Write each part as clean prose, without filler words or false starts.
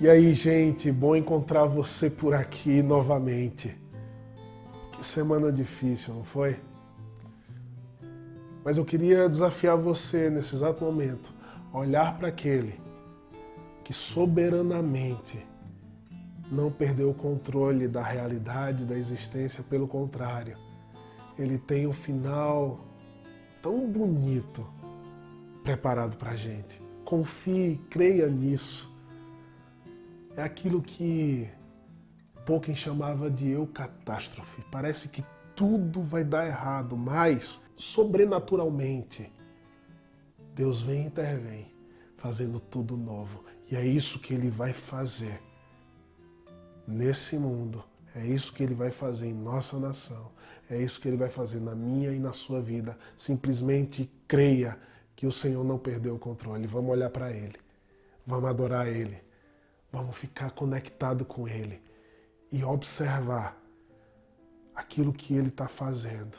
E aí, gente, bom encontrar você por aqui novamente. Que semana difícil, não foi? Mas eu queria desafiar você nesse exato momento, a olhar para aquele que soberanamente não perdeu o controle da realidade, da existência, pelo contrário, ele tem um final tão bonito preparado para a gente. Confie, creia nisso. É aquilo que Tolkien chamava de eucatástrofe. Parece que tudo vai dar errado, mas, sobrenaturalmente, Deus vem e intervém, fazendo tudo novo. E é isso que Ele vai fazer nesse mundo. É isso que Ele vai fazer em nossa nação. É isso que Ele vai fazer na minha e na sua vida. Simplesmente creia que o Senhor não perdeu o controle. Vamos olhar para Ele. Vamos adorar Ele. Vamos ficar conectado com Ele e observar aquilo que Ele está fazendo.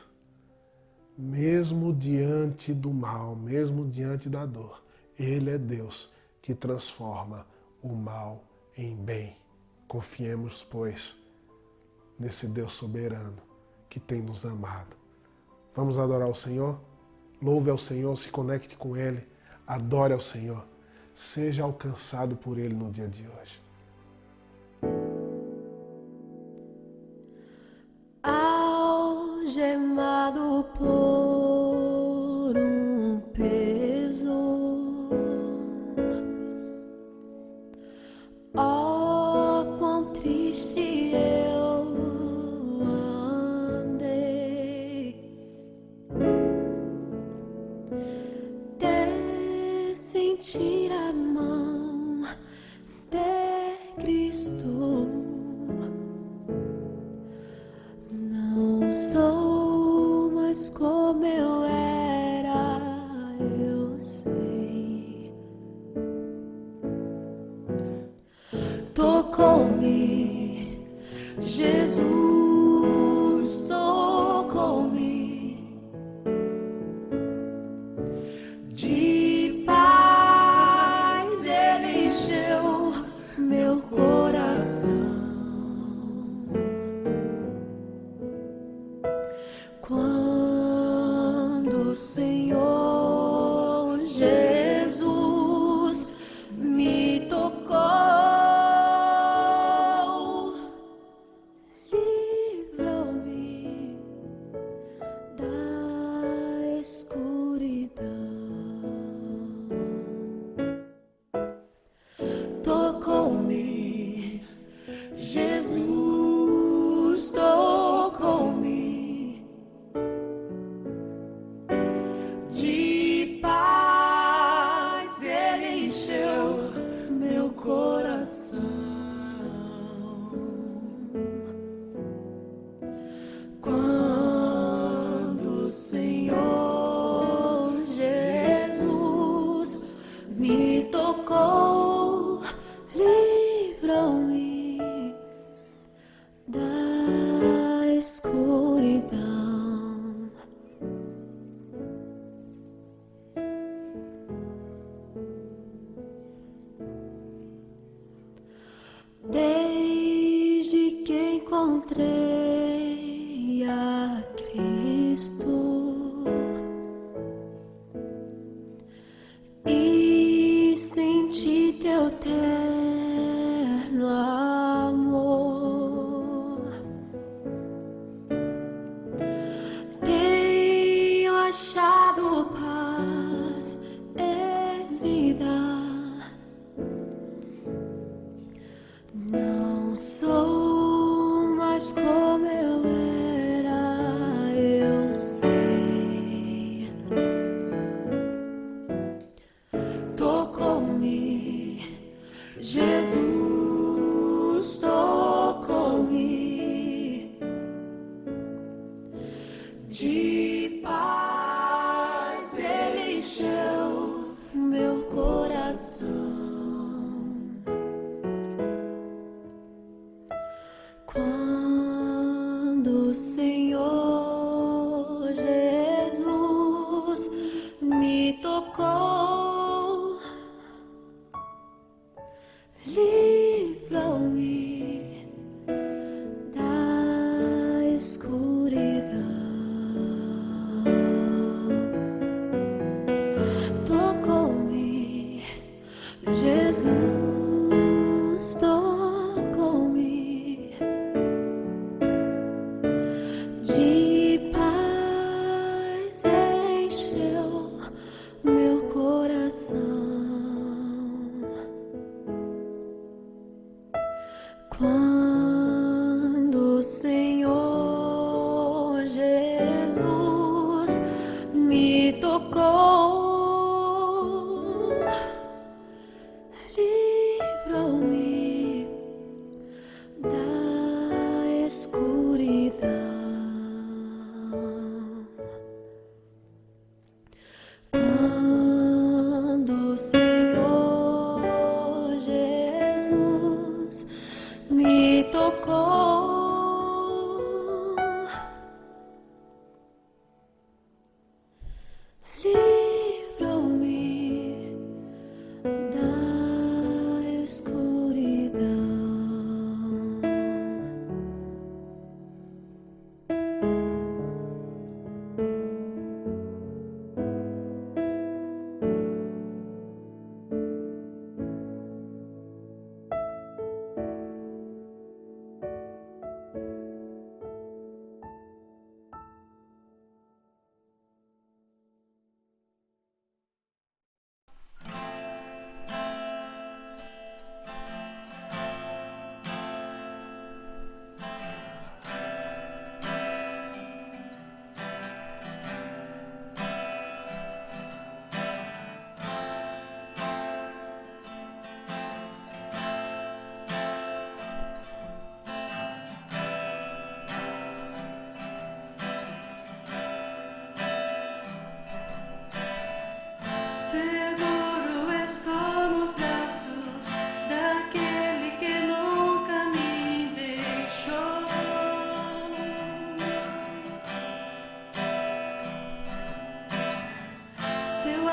Mesmo diante do mal, mesmo diante da dor, Ele é Deus que transforma o mal em bem. Confiemos, pois, nesse Deus soberano que tem nos amado. Vamos adorar o Senhor? Louve ao Senhor, se conecte com Ele, adore ao Senhor. Seja alcançado por Ele no dia de hoje. Algemado por um peso, oh, quão triste eu andei, de sentir a mão de Cristo. Não sou mais como eu era, eu sei. Tocou-me, Jesus tocou-me. De paz Ele encheu meu coração. Quando o Senhor Jesus me tocou, livrou-me da escuridão. Tocou-me, Jesus tocou-me. De paz Ele encheu meu coração. Quando o Senhor Jesus me tocou, livrou-me da escuridão. Desde que encontrei a Cristo e senti teu terno amor, tenho achado paz e vida. Não sou mais como eu era, eu sei. Tocou-me, Jesus tocou-me. De paz Ele encheu meu coração. Quando o Senhor Jesus me tocou, livre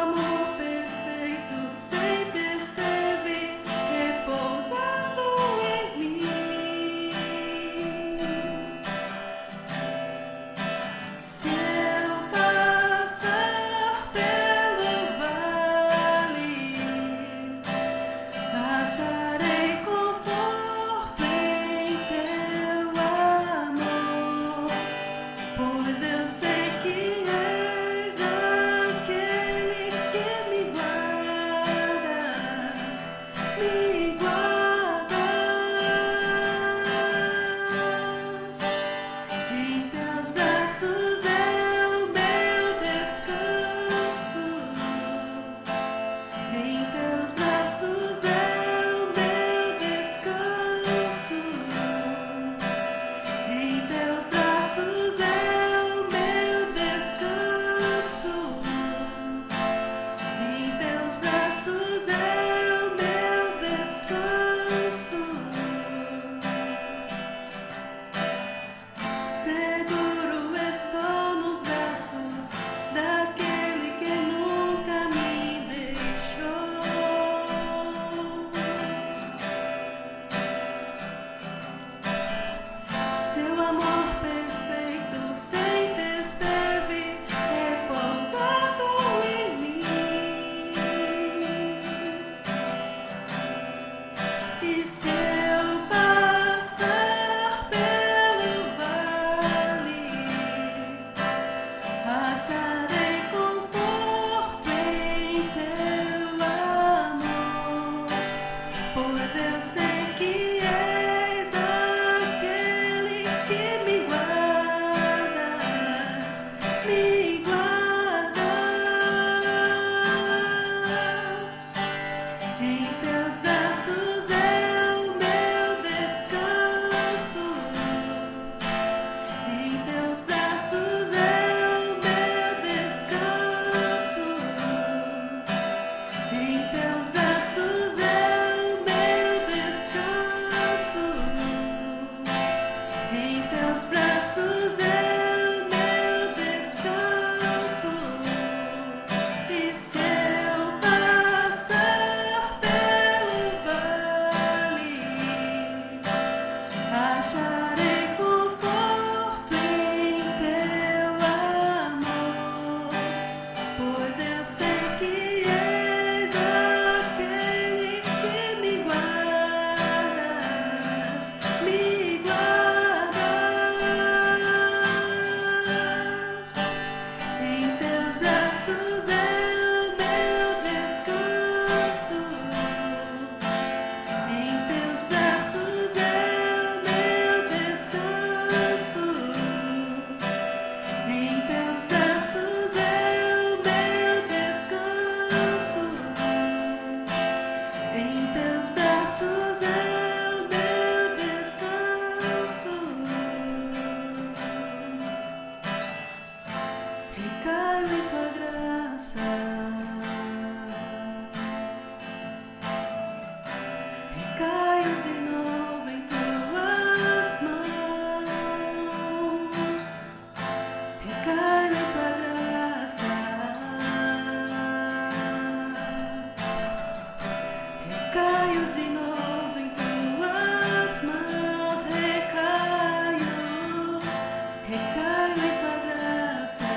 amor perfeito sempre esteve repousado em mim. Se eu passar pelo vale, acharei conforto em teu amor, pois eu sei que és aquele que me guardas, me guardas. Em teus braços é o meu descanso. Em teus braços é o meu descanso. Em teus braços é o meu descanso. Em teus braços é o meu descanso. Seguro estou nos braços daquele que nunca me deixou. Seu amor perfeito sempre esteve repousado em mim. E se eu passar pelo vale, acharei conforto em teu amor, pois eu sei que és aquele que me guardas, me guardas. Em teus braços é o meu descanso. Em teus braços é o meu descanso. Em teus braços é o meu descanso. Em teus braços é o meu descanso. E se eu passar pelo vale, acharei conforto em teu amor, pois eu sei que és aquele que me guardas, me guardas. Em teus braços é o meu descanso. Em teus braços é o meu descanso. Em teus braços é o meu descanso. Em teus braços é o meu descanso. Recaio em tua graça. Recaio de novo em tuas mãos. Recaio em tua graça. Recaio de novo em tuas mãos. Recaio, recaio em tua graça.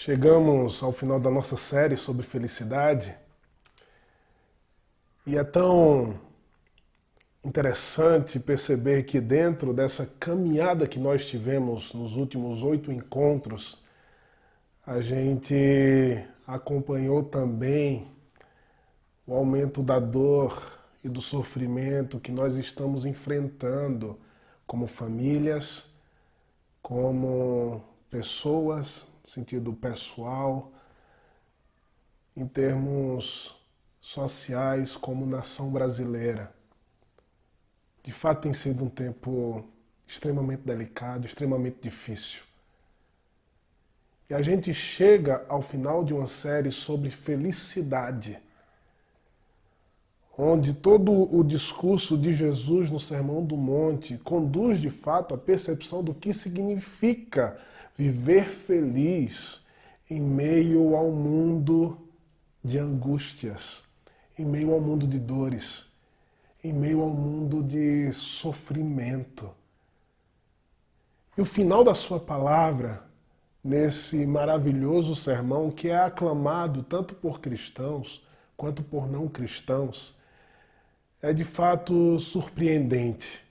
Chegamos ao final da nossa série sobre felicidade e é tão interessante perceber que dentro dessa caminhada que nós tivemos nos últimos 8 encontros, a gente acompanhou também o aumento da dor e do sofrimento que nós estamos enfrentando como famílias, como pessoas, no sentido pessoal, em termos sociais, como nação brasileira. De fato, tem sido um tempo extremamente delicado, extremamente difícil. E a gente chega ao final de uma série sobre felicidade, onde todo o discurso de Jesus no Sermão do Monte conduz de fato à percepção do que significa viver feliz em meio ao mundo de angústias, em meio ao mundo de dores, em meio ao mundo de sofrimento. E o final da sua palavra, nesse maravilhoso sermão que é aclamado tanto por cristãos quanto por não cristãos, é de fato surpreendente,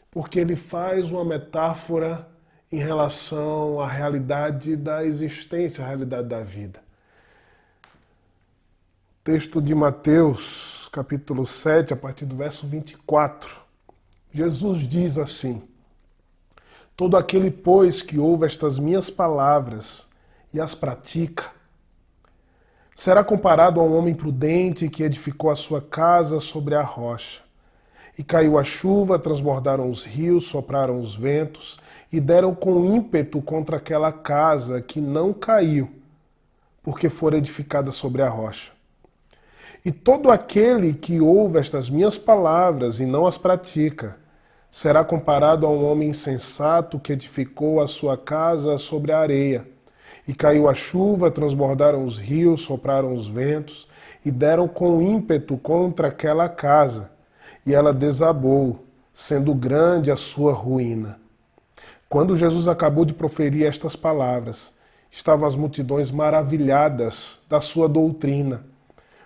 porque ele faz uma metáfora em relação à realidade da existência, à realidade da vida. Texto de Mateus, capítulo 7, a partir do verso 24. Jesus diz assim: todo aquele, pois, que ouve estas minhas palavras e as pratica, será comparado a um homem prudente que edificou a sua casa sobre a rocha. E caiu a chuva, transbordaram os rios, sopraram os ventos, e deram com ímpeto contra aquela casa que não caiu, porque fora edificada sobre a rocha. E todo aquele que ouve estas minhas palavras e não as pratica, será comparado a um homem insensato que edificou a sua casa sobre a areia. E caiu a chuva, transbordaram os rios, sopraram os ventos, e deram com ímpeto contra aquela casa, e ela desabou, sendo grande a sua ruína. Quando Jesus acabou de proferir estas palavras, estavam as multidões maravilhadas da sua doutrina,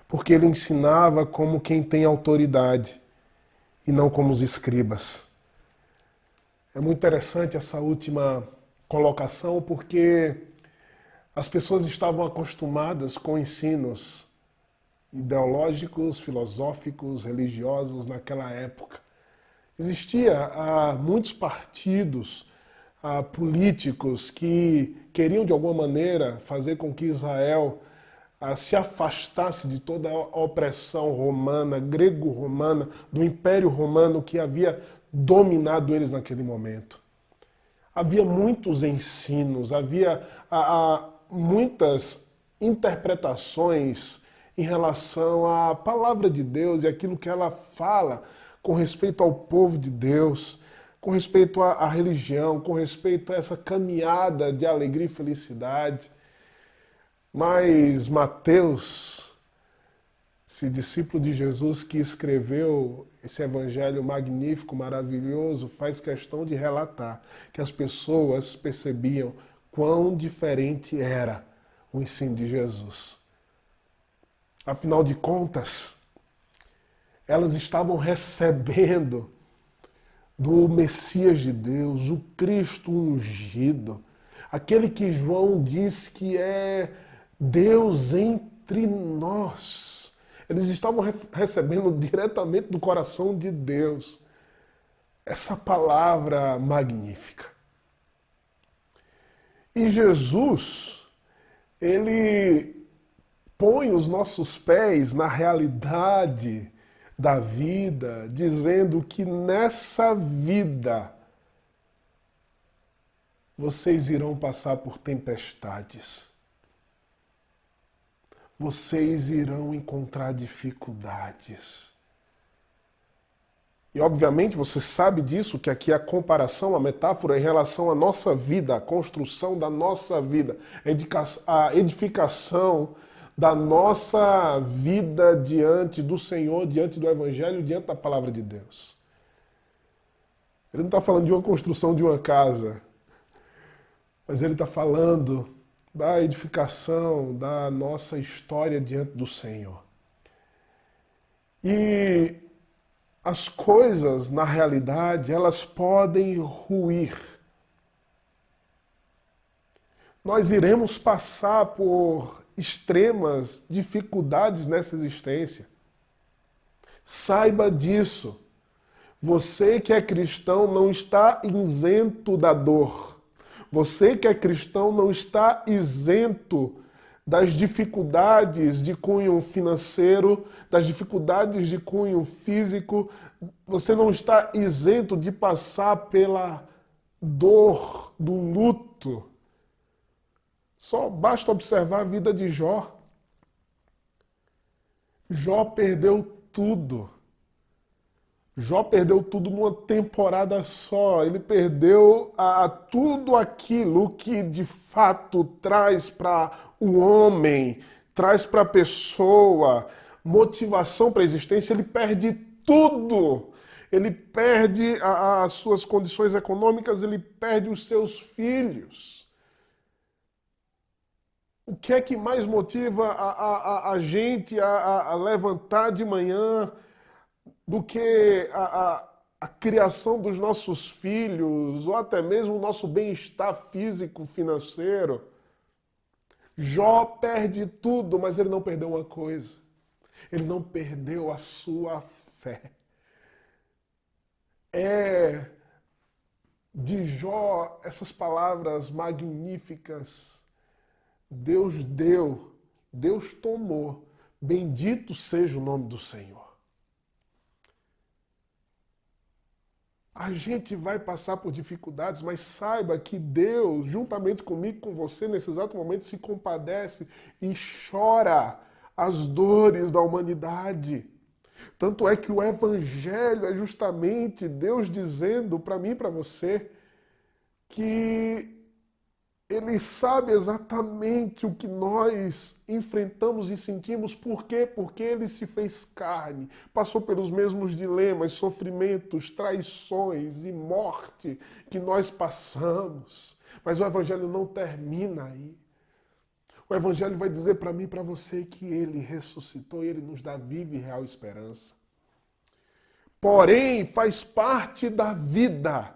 porque ele ensinava como quem tem autoridade, e não como os escribas. É muito interessante essa última colocação, porque as pessoas estavam acostumadas com ensinos ideológicos, filosóficos, religiosos naquela época. Existia muitos partidos políticos que queriam de alguma maneira fazer com que Israel se afastasse de toda a opressão romana, grego-romana, do Império Romano que havia dominado eles naquele momento. Havia muitos ensinos, havia muitas interpretações em relação à palavra de Deus e aquilo que ela fala com respeito ao povo de Deus, com respeito à religião, com respeito a essa caminhada de alegria e felicidade. Mas Mateus, esse discípulo de Jesus que escreveu esse evangelho magnífico, maravilhoso, faz questão de relatar que as pessoas percebiam quão diferente era o ensino de Jesus. Afinal de contas, elas estavam recebendo do Messias de Deus, o Cristo ungido, aquele que João diz que é Deus entre nós. Eles estavam recebendo diretamente do coração de Deus essa palavra magnífica. E Jesus, ele põe os nossos pés na realidade da vida, dizendo que nessa vida vocês irão passar por tempestades. Vocês irão encontrar dificuldades. E obviamente você sabe disso, que aqui a comparação, a metáfora em relação à nossa vida, a construção da nossa vida, a edificação da nossa vida diante do Senhor, diante do Evangelho, diante da Palavra de Deus. Ele não está falando de uma construção de uma casa, mas ele está falando da edificação da nossa história diante do Senhor. E as coisas, na realidade, elas podem ruir. Nós iremos passar por extremas dificuldades nessa existência. Saiba disso. Você que é cristão não está isento da dor. Você que é cristão não está isento das dificuldades de cunho financeiro, das dificuldades de cunho físico. Você não está isento de passar pela dor do luto. Só basta observar a vida de Jó. Jó perdeu tudo. Jó perdeu tudo numa temporada só. Ele perdeu tudo aquilo que de fato traz para o homem, traz para a pessoa motivação para a existência. Ele perde tudo. Ele perde as suas condições econômicas, ele perde os seus filhos. O que é que mais motiva a gente a levantar de manhã do que a criação dos nossos filhos, ou até mesmo o nosso bem-estar físico, financeiro? Jó perde tudo, mas ele não perdeu uma coisa. Ele não perdeu a sua fé. De Jó essas palavras magníficas. Deus deu, Deus tomou. Bendito seja o nome do Senhor. A gente vai passar por dificuldades, mas saiba que Deus, juntamente comigo e com você, nesse exato momento, se compadece e chora as dores da humanidade. Tanto é que o Evangelho é justamente Deus dizendo para mim e para você que Ele sabe exatamente o que nós enfrentamos e sentimos. Por quê? Porque Ele se fez carne, passou pelos mesmos dilemas, sofrimentos, traições e morte que nós passamos. Mas o Evangelho não termina aí. O Evangelho vai dizer para mim e para você que Ele ressuscitou e Ele nos dá viva e real esperança. Porém, faz parte da vida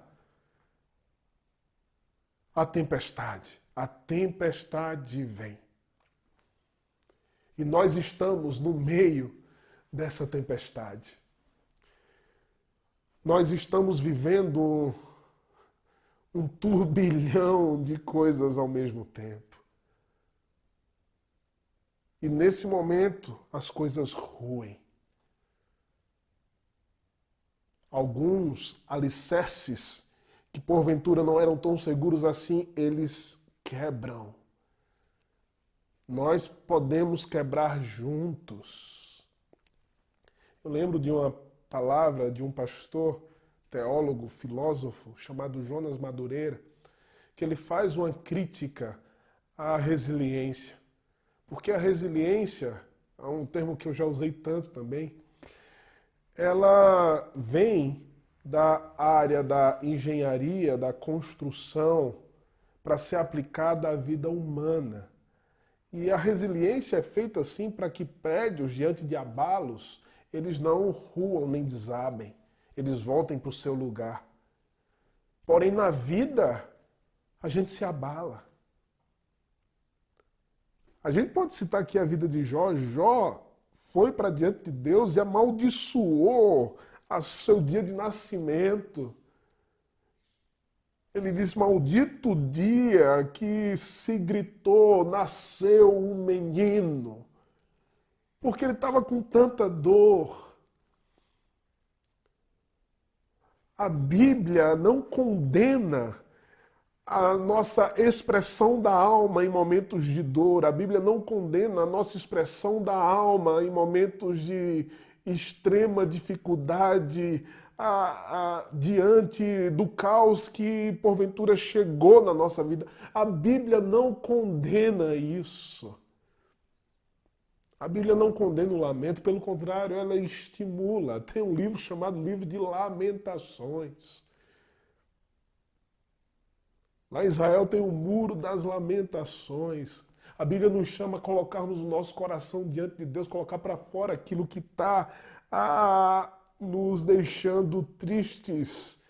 a tempestade. A tempestade vem. E nós estamos no meio dessa tempestade. Nós estamos vivendo um turbilhão de coisas ao mesmo tempo. E nesse momento as coisas ruem. Alguns alicerces que porventura não eram tão seguros assim, eles quebram. Nós podemos quebrar juntos. Eu lembro de uma palavra de um pastor, teólogo, filósofo, chamado Jonas Madureira, que ele faz uma crítica à resiliência. Porque a resiliência, é um termo que eu já usei tanto também, ela vem da área da engenharia, da construção, para ser aplicada à vida humana. E a resiliência é feita assim para que prédios, diante de abalos, eles não ruam nem desabem, eles voltem para o seu lugar. Porém, na vida, a gente se abala. A gente pode citar aqui a vida de Jó. Jó foi para diante de Deus e amaldiçoou a seu dia de nascimento. Ele diz: maldito o dia que se gritou, nasceu um menino. Porque ele estava com tanta dor. A Bíblia não condena a nossa expressão da alma em momentos de dor. A Bíblia não condena a nossa expressão da alma em momentos de extrema dificuldade, diante do caos que porventura chegou na nossa vida. A Bíblia não condena isso. A Bíblia não condena o lamento, pelo contrário, ela estimula. Tem um livro chamado Livro de Lamentações. Lá em Israel tem o muro das lamentações. A Bíblia nos chama a colocarmos o nosso coração diante de Deus, colocar para fora aquilo que está nos deixando tristes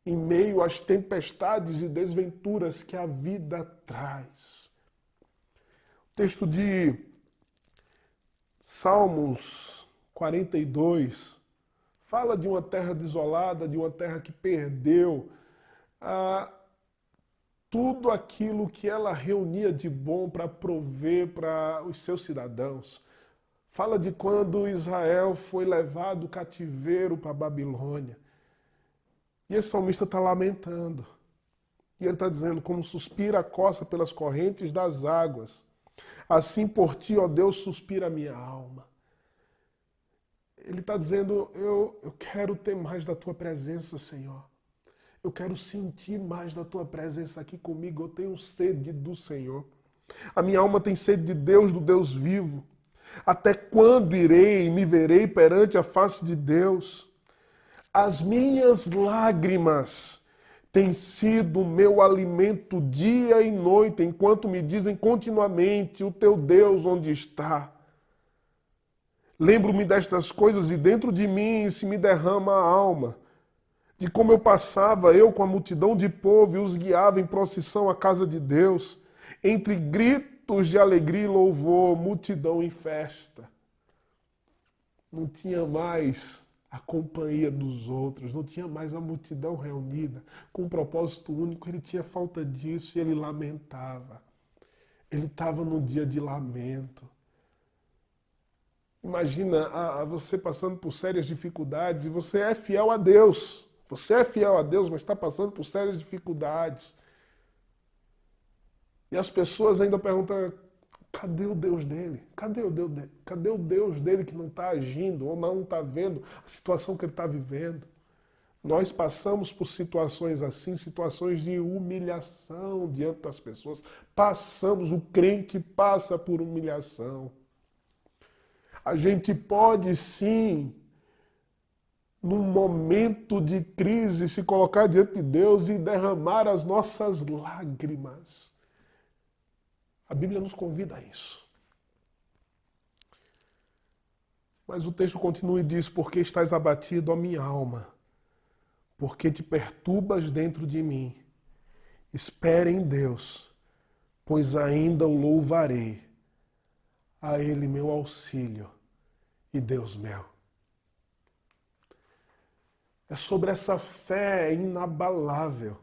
em meio às tempestades e desventuras que a vida traz. O texto de Salmos 42 fala de uma terra desolada, de uma terra que perdeu tudo aquilo que ela reunia de bom para prover para os seus cidadãos. Fala de quando Israel foi levado cativeiro para a Babilônia. E esse salmista está lamentando. E ele está dizendo, como suspira a costa pelas correntes das águas, assim por ti, ó Deus, suspira a minha alma. Ele está dizendo, eu quero ter mais da tua presença, Senhor. Eu quero sentir mais da tua presença aqui comigo. Eu tenho sede do Senhor. A minha alma tem sede de Deus, do Deus vivo. Até quando irei e me verei perante a face de Deus? As minhas lágrimas têm sido meu alimento dia e noite, enquanto me dizem continuamente, o teu Deus onde está? Lembro-me destas coisas e dentro de mim se me derrama a alma, de como eu passava, eu com a multidão de povo, e os guiava em procissão à casa de Deus, entre gritos de alegria e louvor, multidão em festa. Não tinha mais a companhia dos outros, não tinha mais a multidão reunida, com um propósito único. Ele tinha falta disso e ele lamentava. Ele estava no dia de lamento. Imagina você passando por sérias dificuldades e você é fiel a Deus. Você é fiel a Deus, mas está passando por sérias dificuldades. E as pessoas ainda perguntam, cadê o Deus dele? Cadê o Deus dele? Cadê o Deus dele que não está agindo ou não está vendo a situação que ele está vivendo? Nós passamos por situações assim, situações de humilhação diante das pessoas. O crente passa por humilhação. A gente pode sim, num momento de crise, se colocar diante de Deus e derramar as nossas lágrimas. A Bíblia nos convida a isso. Mas o texto continua e diz, porque estás abatido, ó minha alma, porque te perturbas dentro de mim. Espere em Deus, pois ainda o louvarei. A Ele meu auxílio e Deus meu. É sobre essa fé inabalável.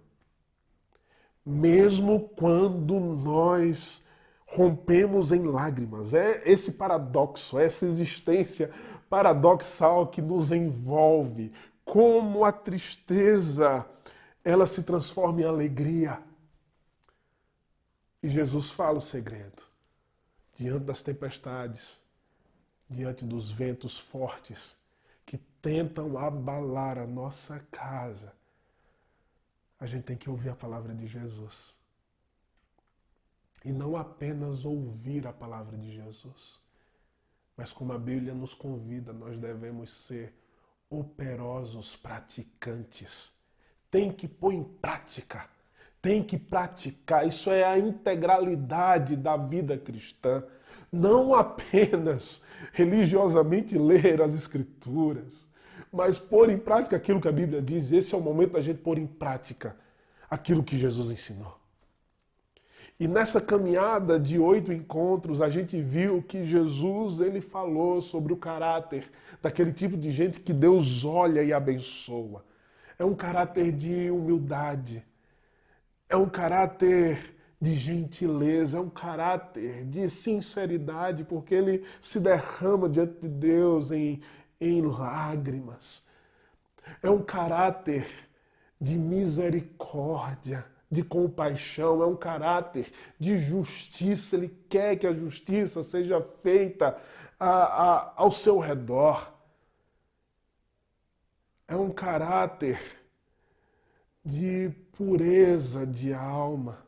Mesmo quando nós rompemos em lágrimas. É esse paradoxo, essa existência paradoxal que nos envolve. Como a tristeza, ela se transforma em alegria. E Jesus fala o segredo. Diante das tempestades, diante dos ventos fortes, que tentam abalar a nossa casa, a gente tem que ouvir a palavra de Jesus. E não apenas ouvir a palavra de Jesus, mas como a Bíblia nos convida, nós devemos ser operosos praticantes. Tem que pôr em prática, tem que praticar. Isso é a integralidade da vida cristã. Não apenas religiosamente ler as Escrituras, mas pôr em prática aquilo que a Bíblia diz. Esse é o momento da gente pôr em prática aquilo que Jesus ensinou. E nessa caminhada de 8 encontros, a gente viu que Jesus ele falou sobre o caráter daquele tipo de gente que Deus olha e abençoa. É um caráter de humildade, é um caráter de gentileza, é um caráter de sinceridade, porque ele se derrama diante de Deus em lágrimas. É um caráter de misericórdia, de compaixão, é um caráter de justiça. Ele quer que a justiça seja feita ao seu redor. É um caráter de pureza de alma.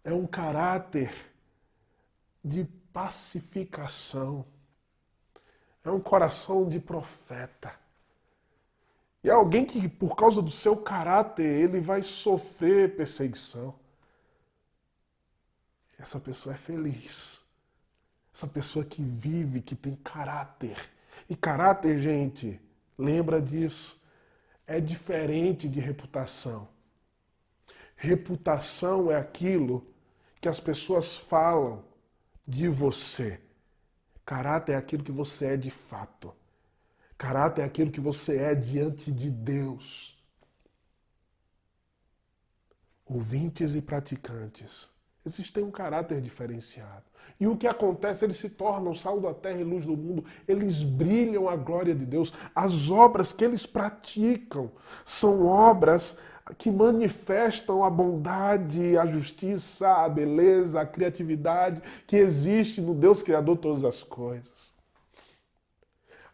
É um caráter de pacificação. É um coração de profeta. E é alguém que, por causa do seu caráter, ele vai sofrer perseguição. Essa pessoa é feliz. Essa pessoa que vive, que tem caráter. E caráter, gente, lembra disso, é diferente de reputação. Reputação é aquilo que as pessoas falam de você. Caráter é aquilo que você é de fato. Caráter é aquilo que você é diante de Deus. Ouvintes e praticantes, esses têm um caráter diferenciado. E o que acontece? Eles se tornam sal da terra e luz do mundo. Eles brilham a glória de Deus. As obras que eles praticam são obras que manifestam a bondade, a justiça, a beleza, a criatividade que existe no Deus Criador de todas as coisas.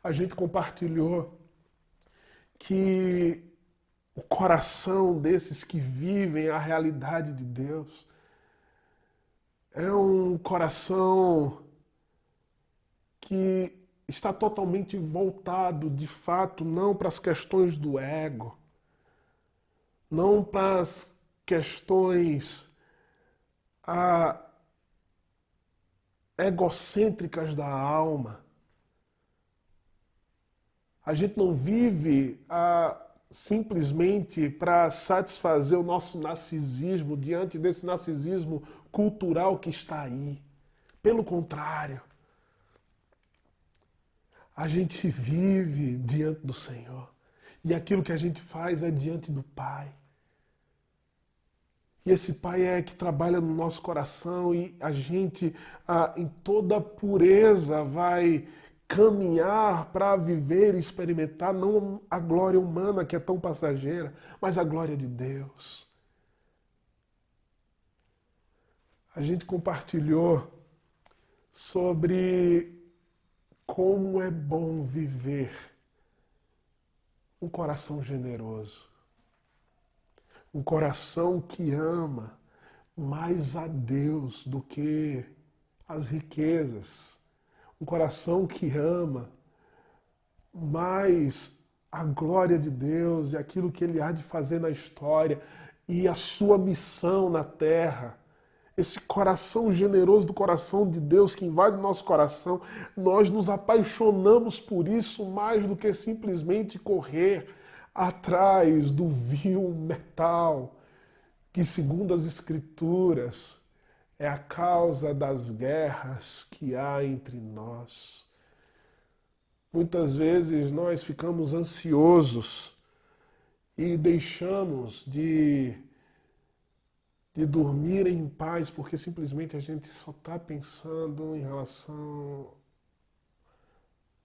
A gente compartilhou que o coração desses que vivem a realidade de Deus é um coração que está totalmente voltado, de fato, não para as questões do ego, não para as questões egocêntricas da alma. A gente não vive simplesmente para satisfazer o nosso narcisismo diante desse narcisismo cultural que está aí. Pelo contrário, a gente vive diante do Senhor. E aquilo que a gente faz é diante do Pai. E esse Pai é que trabalha no nosso coração e a gente, em toda pureza, vai caminhar para viver e experimentar não a glória humana que é tão passageira, mas a glória de Deus. A gente compartilhou sobre como é bom viver um coração generoso. Um coração que ama mais a Deus do que as riquezas. Um coração que ama mais a glória de Deus e aquilo que Ele há de fazer na história e a sua missão na terra. Esse coração generoso do coração de Deus que invade o nosso coração, nós nos apaixonamos por isso mais do que simplesmente correr atrás do vil metal, que segundo as Escrituras é a causa das guerras que há entre nós. Muitas vezes nós ficamos ansiosos e deixamos de dormir em paz porque simplesmente a gente só está pensando em relação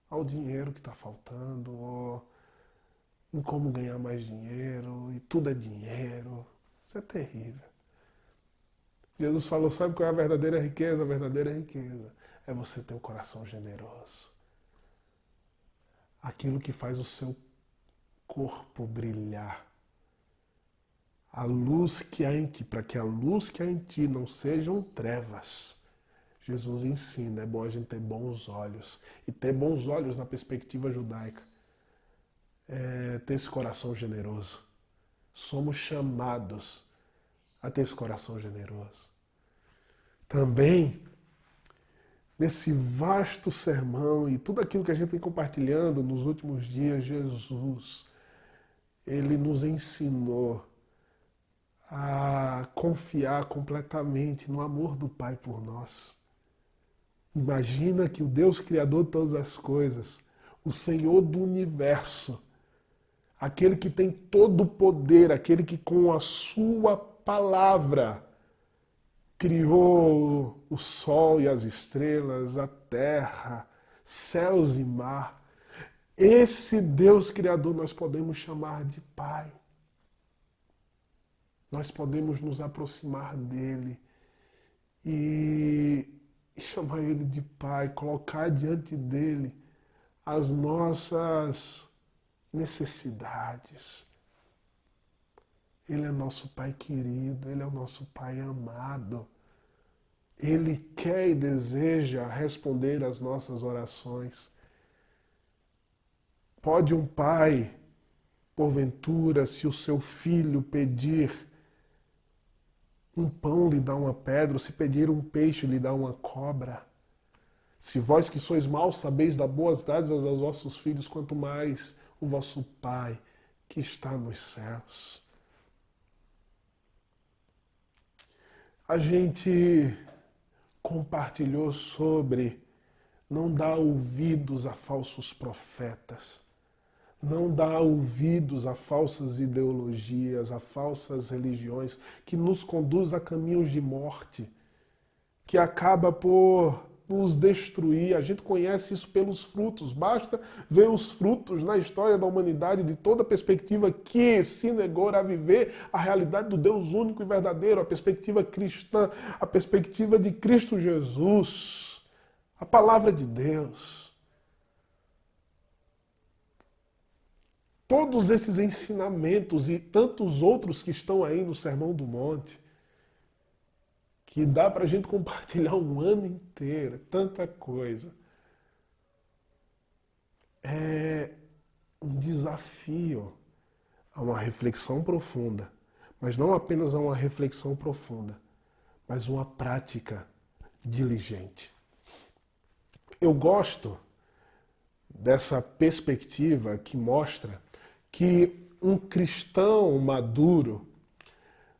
ao dinheiro que está faltando, ou em como ganhar mais dinheiro, e tudo é dinheiro. Isso é terrível. Jesus falou, sabe qual é a verdadeira riqueza? A verdadeira riqueza é você ter um coração generoso. Aquilo que faz o seu corpo brilhar. A luz que há em ti, para que a luz que há em ti não sejam trevas. Jesus ensina, é bom a gente ter bons olhos. E ter bons olhos na perspectiva judaica. É ter esse coração generoso. Somos chamados a ter esse coração generoso. Também, nesse vasto sermão e tudo aquilo que a gente vem compartilhando nos últimos dias, Jesus, Ele nos ensinou a confiar completamente no amor do Pai por nós. Imagina que o Deus Criador de todas as coisas, o Senhor do Universo, aquele que tem todo o poder, aquele que com a sua palavra criou o sol e as estrelas, a terra, céus e mar. Esse Deus Criador nós podemos chamar de Pai. Nós podemos nos aproximar dele e chamar ele de Pai, colocar diante dele as nossas necessidades. Ele é nosso Pai querido, Ele é o nosso Pai amado. Ele quer e deseja responder às nossas orações. Pode um pai Porventura, se o seu filho pedir um pão, lhe dá uma pedra, ou se pedir um peixe, lhe dá uma cobra. Se vós que sois maus sabeis dar boas dádivas aos vossos filhos, quanto mais o vosso Pai que está nos céus. A gente compartilhou sobre não dar ouvidos a falsos profetas, não dar ouvidos a falsas ideologias, a falsas religiões que nos conduz a caminhos de morte, que acaba por nos destruir. A gente conhece isso pelos frutos. Basta ver os frutos na história da humanidade de toda perspectiva que se negou a viver a realidade do Deus único e verdadeiro, a perspectiva cristã, a perspectiva de Cristo Jesus, a palavra de Deus. Todos esses ensinamentos e tantos outros que estão aí no Sermão do Monte, que dá para a gente compartilhar um ano inteiro, tanta coisa. É um desafio a uma reflexão profunda, mas não apenas a uma reflexão profunda, mas uma prática diligente. Eu gosto dessa perspectiva que mostra que um cristão maduro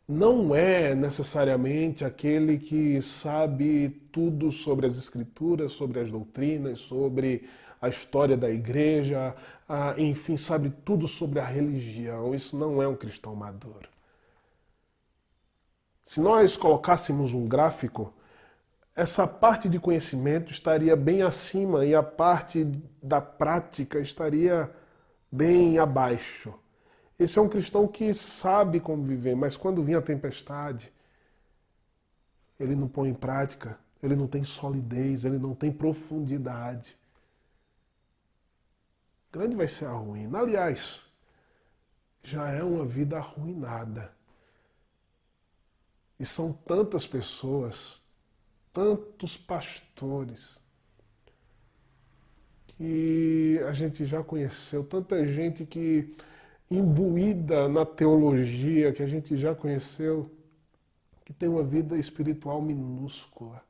não é necessariamente aquele que sabe tudo sobre as Escrituras, sobre as doutrinas, sobre a história da igreja, enfim, sabe tudo sobre a religião. Isso não é um cristão maduro. Se nós colocássemos um gráfico, essa parte de conhecimento estaria bem acima e a parte da prática estaria bem abaixo. Esse é um cristão que sabe como viver, mas quando vem a tempestade, ele não põe em prática, ele não tem solidez, ele não tem profundidade. Grande vai ser a ruína. Aliás, já é uma vida arruinada. E são tantas pessoas, tantos pastores, que a gente já conheceu, tanta gente que imbuída na teologia que a gente já conheceu, que tem uma vida espiritual minúscula,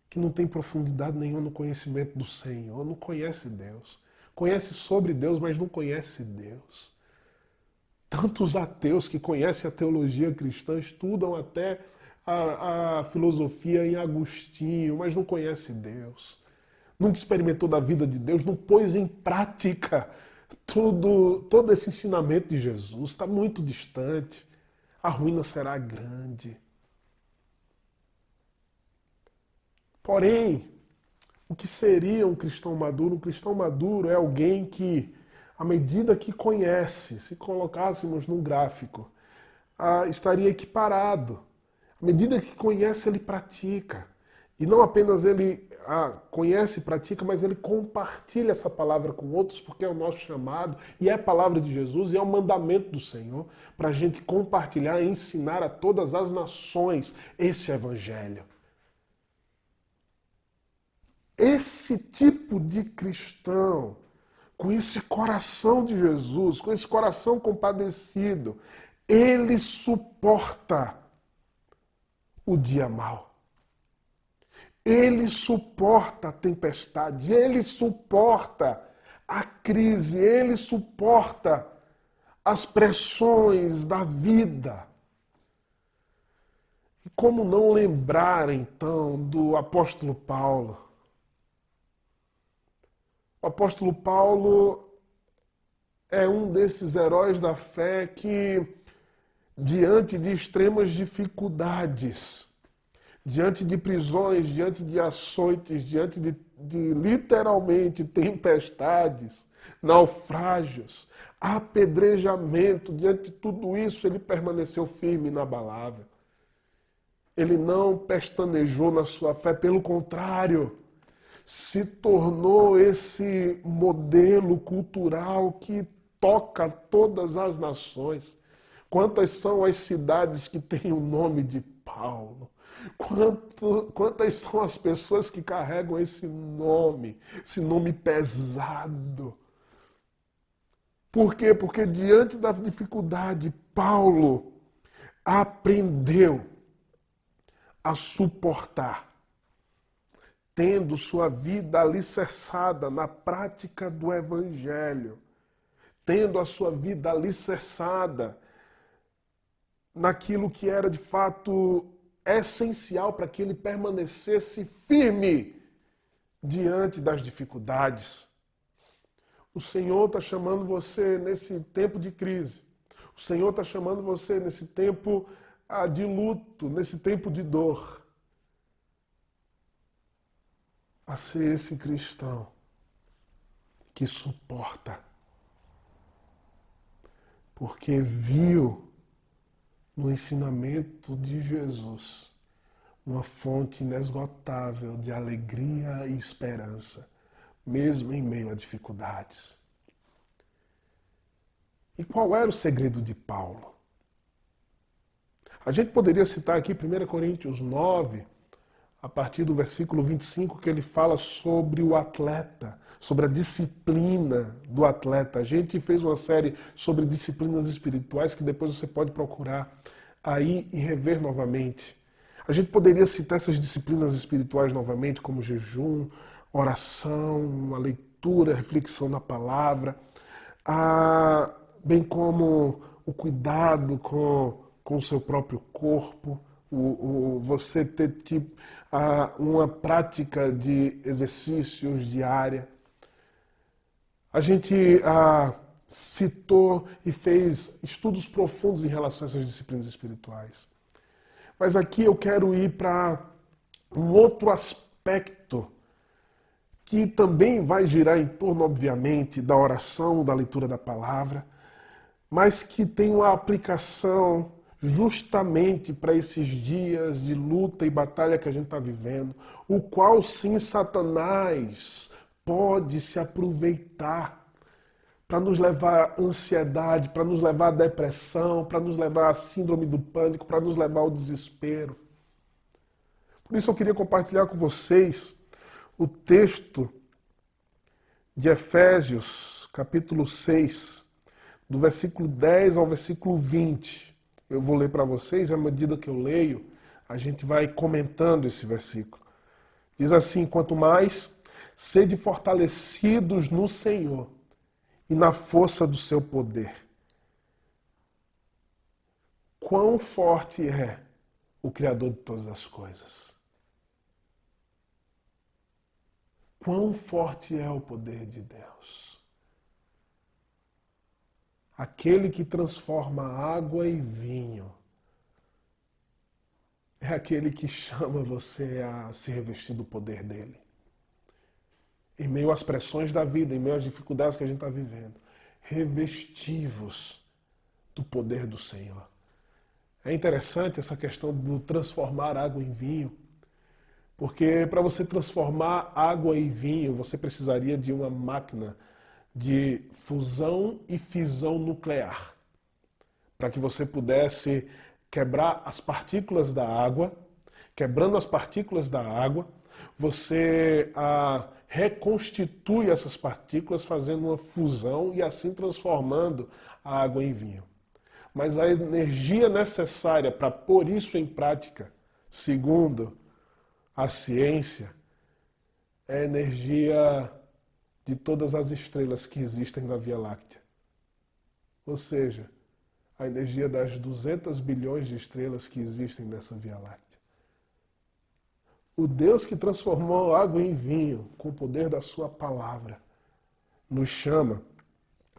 que não tem profundidade nenhuma no conhecimento do Senhor, não conhece Deus. Conhece sobre Deus, mas não conhece Deus. Tantos ateus que conhecem a teologia cristã, estudam até a filosofia em Agostinho, mas não conhece Deus. Nunca experimentou da vida de Deus, não pôs em prática todo esse ensinamento de Jesus. Está muito distante. A ruína será grande. Porém, o que seria um cristão maduro? Um cristão maduro é alguém que, à medida que conhece, se colocássemos num gráfico, estaria equiparado. À medida que conhece, ele pratica. E não apenas ele conhece e pratica, mas ele compartilha essa palavra com outros, porque é o nosso chamado, e é a palavra de Jesus, e é o mandamento do Senhor, para a gente compartilhar e ensinar a todas as nações esse evangelho. Esse tipo de cristão, com esse coração de Jesus, com esse coração compadecido, ele suporta o dia mau. Ele suporta a tempestade, ele suporta a crise, ele suporta as pressões da vida. E como não lembrar, então, do apóstolo Paulo? O apóstolo Paulo é um desses heróis da fé que, diante de extremas dificuldades, diante de prisões, diante de açoites, diante de literalmente tempestades, naufrágios, apedrejamento, diante de tudo isso, ele permaneceu firme e inabalável. Ele não pestanejou na sua fé, pelo contrário, se tornou esse modelo cultural que toca todas as nações. Quantas são as cidades que têm o nome de Paulo? Quantas são as pessoas que carregam esse nome pesado? Por quê? Porque diante da dificuldade, Paulo aprendeu a suportar, tendo sua vida alicerçada na prática do Evangelho, tendo a sua vida alicerçada naquilo que era de fato essencial para que ele permanecesse firme diante das dificuldades. O Senhor está chamando você nesse tempo de crise. O Senhor está chamando você nesse tempo de luto, nesse tempo de dor, a ser esse cristão que suporta, porque viu no ensinamento de Jesus uma fonte inesgotável de alegria e esperança, mesmo em meio a dificuldades. E qual era o segredo de Paulo? A gente poderia citar aqui 1 Coríntios 9, a partir do versículo 25, que ele fala sobre o atleta, sobre a disciplina do atleta. A gente fez uma série sobre disciplinas espirituais que depois você pode procurar aí e rever novamente. A gente poderia citar essas disciplinas espirituais novamente, como jejum, oração, a leitura, a reflexão na palavra, bem como o cuidado com o seu próprio corpo, você ter uma prática de exercícios diária. A gente citou e fez estudos profundos em relação a essas disciplinas espirituais. Mas aqui eu quero ir para um outro aspecto que também vai girar em torno, obviamente, da oração, da leitura da palavra, mas que tem uma aplicação justamente para esses dias de luta e batalha que a gente está vivendo, o qual sim Satanás pode se aproveitar para nos levar à ansiedade, para nos levar à depressão, para nos levar à síndrome do pânico, para nos levar ao desespero. Por isso eu queria compartilhar com vocês o texto de Efésios, capítulo 6, do versículo 10 ao versículo 20. Eu vou ler para vocês, à medida que eu leio, a gente vai comentando esse versículo. Diz assim: quanto mais sede fortalecidos no Senhor e na força do seu poder. Quão forte é o Criador de todas as coisas. Quão forte é o poder de Deus. Aquele que transforma água em vinho é aquele que chama você a se revestir do poder dele. Em meio às pressões da vida, em meio às dificuldades que a gente está vivendo, revestivos do poder do Senhor. É interessante essa questão do transformar água em vinho, porque para você transformar água em vinho, você precisaria de uma máquina de fusão e fissão nuclear, para que você pudesse quebrar as partículas da água. Quebrando as partículas da água, você reconstitui essas partículas fazendo uma fusão e assim transformando a água em vinho. Mas a energia necessária para pôr isso em prática, segundo a ciência, é a energia de todas as estrelas que existem na Via Láctea. Ou seja, a energia das 200 bilhões de estrelas que existem nessa Via Láctea. O Deus que transformou água em vinho com o poder da sua palavra nos chama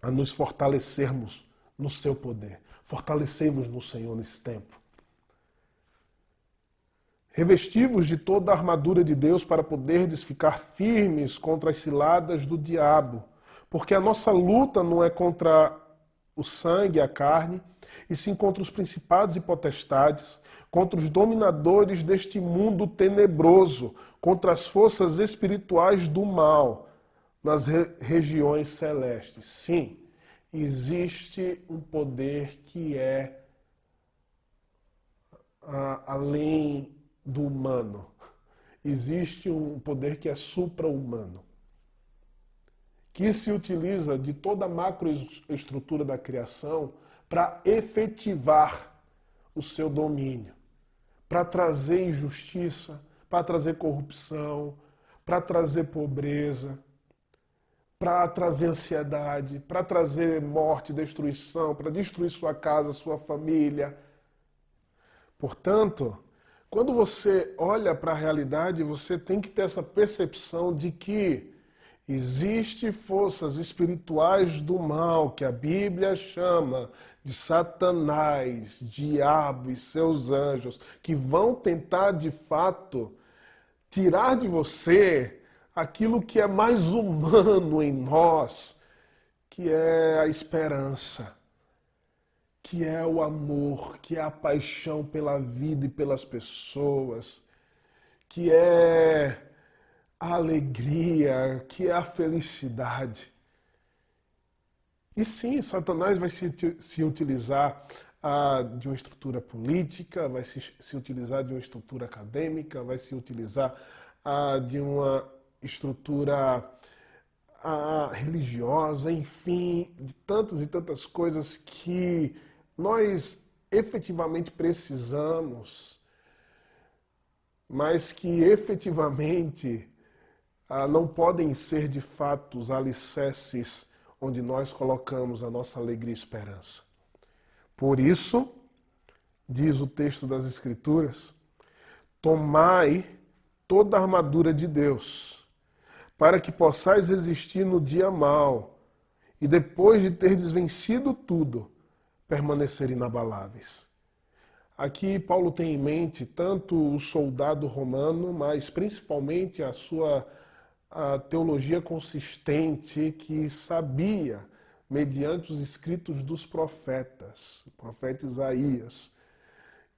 a nos fortalecermos no seu poder. Fortalecei-vos no Senhor nesse tempo. Revesti-vos de toda a armadura de Deus para poderdes ficar firmes contra as ciladas do diabo, porque a nossa luta não é contra o sangue e a carne, e sim contra os principados e potestades, contra os dominadores deste mundo tenebroso, contra as forças espirituais do mal nas regiões celestes. Sim, existe um poder que é além do humano. Existe um poder que é supra-humano, que se utiliza de toda a macroestrutura da criação para efetivar o seu domínio, para trazer injustiça, para trazer corrupção, para trazer pobreza, para trazer ansiedade, para trazer morte, destruição, para destruir sua casa, sua família. Portanto, quando você olha para a realidade, você tem que ter essa percepção de que existem forças espirituais do mal, que a Bíblia chama de Satanás, diabo e seus anjos, que vão tentar, de fato, tirar de você aquilo que é mais humano em nós, que é a esperança, que é o amor, que é a paixão pela vida e pelas pessoas, que é a alegria, que é a felicidade. E sim, Satanás vai se utilizar de uma estrutura política, vai se utilizar de uma estrutura acadêmica, vai se utilizar de uma estrutura religiosa, enfim, de tantas e tantas coisas que nós efetivamente precisamos, mas que efetivamente não podem ser de fato os alicerces onde nós colocamos a nossa alegria e esperança. Por isso, diz o texto das Escrituras, tomai toda a armadura de Deus, para que possais resistir no dia mau, e depois de terdes vencido tudo, permanecer inabaláveis. Aqui Paulo tem em mente tanto o soldado romano, mas principalmente a sua teologia consistente que sabia, mediante os escritos dos profetas, o profeta Isaías,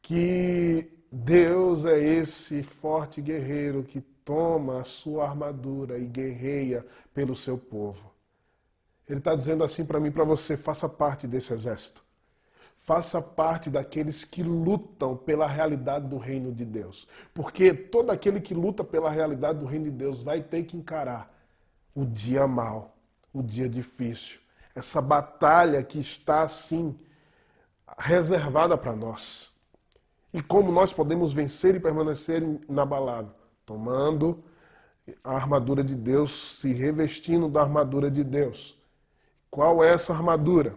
que Deus é esse forte guerreiro que toma a sua armadura e guerreia pelo seu povo. Ele está dizendo assim para mim e para você, faça parte desse exército. Faça parte daqueles que lutam pela realidade do reino de Deus. Porque todo aquele que luta pela realidade do reino de Deus vai ter que encarar o dia mau, o dia difícil. Essa batalha que está assim reservada para nós. E como nós podemos vencer e permanecer inabalável? Tomando a armadura de Deus, se revestindo da armadura de Deus. Qual é essa armadura?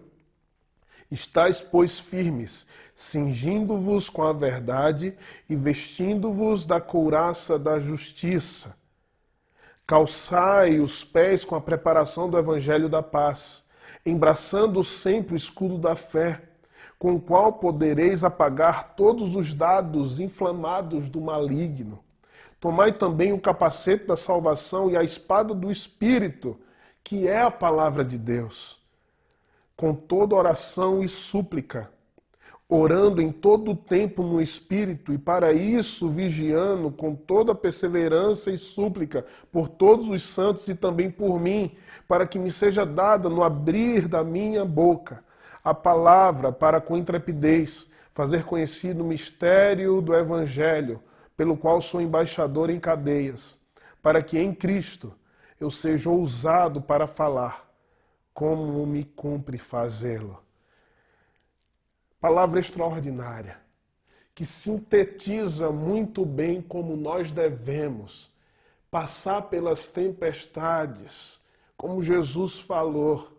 Estais, pois, firmes, cingindo-vos com a verdade e vestindo-vos da couraça da justiça. Calçai os pés com a preparação do evangelho da paz, embraçando sempre o escudo da fé, com o qual podereis apagar todos os dardos inflamados do maligno. Tomai também o capacete da salvação e a espada do Espírito, que é a palavra de Deus, com toda oração e súplica, orando em todo o tempo no Espírito, e para isso vigiando com toda perseverança e súplica por todos os santos e também por mim, para que me seja dada no abrir da minha boca a palavra para com intrepidez fazer conhecido o mistério do Evangelho, pelo qual sou embaixador em cadeias, para que em Cristo eu seja ousado para falar, como me cumpre fazê-lo. Palavra extraordinária, que sintetiza muito bem como nós devemos passar pelas tempestades, como Jesus falou,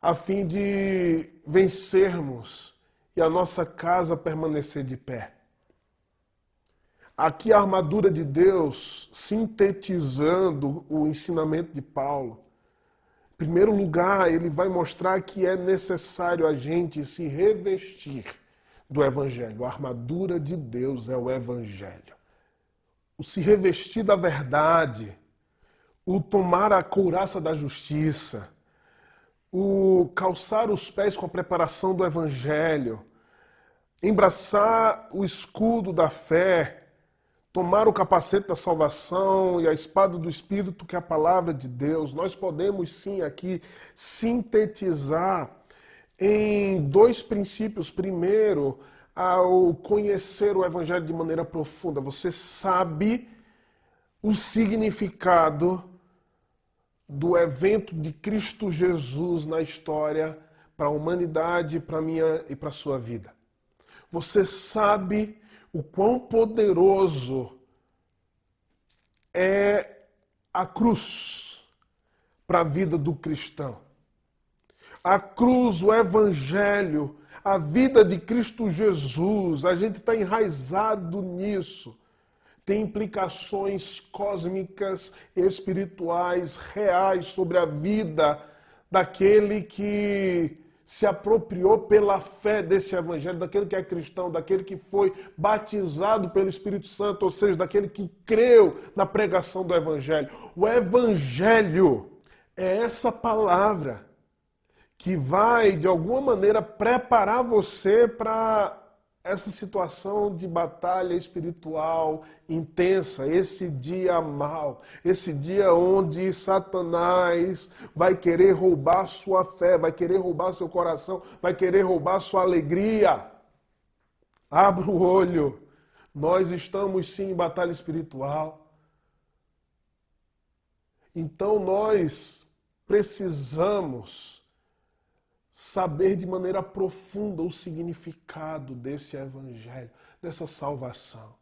a fim de vencermos e a nossa casa permanecer de pé. Aqui a armadura de Deus, sintetizando o ensinamento de Paulo. Em primeiro lugar, ele vai mostrar que é necessário a gente se revestir do Evangelho. A armadura de Deus é o Evangelho. O se revestir da verdade, o tomar a couraça da justiça, o calçar os pés com a preparação do Evangelho, embraçar o escudo da fé, tomar o capacete da salvação e a espada do Espírito, que é a palavra de Deus. Nós podemos sim aqui sintetizar em dois princípios. Primeiro, ao conhecer o Evangelho de maneira profunda, você sabe o significado do evento de Cristo Jesus na história para a humanidade, para a minha e para a sua vida. Você sabe o quão poderoso é a cruz para a vida do cristão. A cruz, o evangelho, a vida de Cristo Jesus, a gente está enraizado nisso. Tem implicações cósmicas, espirituais, reais sobre a vida daquele que se apropriou pela fé desse evangelho, daquele que é cristão, daquele que foi batizado pelo Espírito Santo, ou seja, daquele que creu na pregação do evangelho. O evangelho é essa palavra que vai, de alguma maneira, preparar você para essa situação de batalha espiritual intensa, esse dia mau, esse dia onde Satanás vai querer roubar sua fé, vai querer roubar seu coração, vai querer roubar sua alegria. Abra o olho. Nós estamos sim em batalha espiritual. Então nós precisamos saber de maneira profunda o significado desse evangelho, dessa salvação.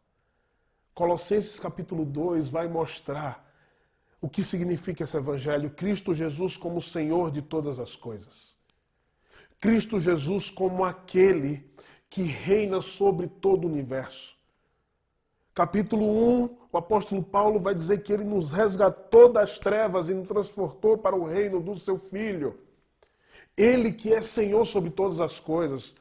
Colossenses capítulo 2 vai mostrar o que significa esse evangelho. Cristo Jesus como Senhor de todas as coisas. Cristo Jesus como aquele que reina sobre todo o universo. Capítulo 1, o apóstolo Paulo vai dizer que ele nos resgatou das trevas e nos transportou para o reino do seu Filho. Ele que é Senhor sobre todas as coisas,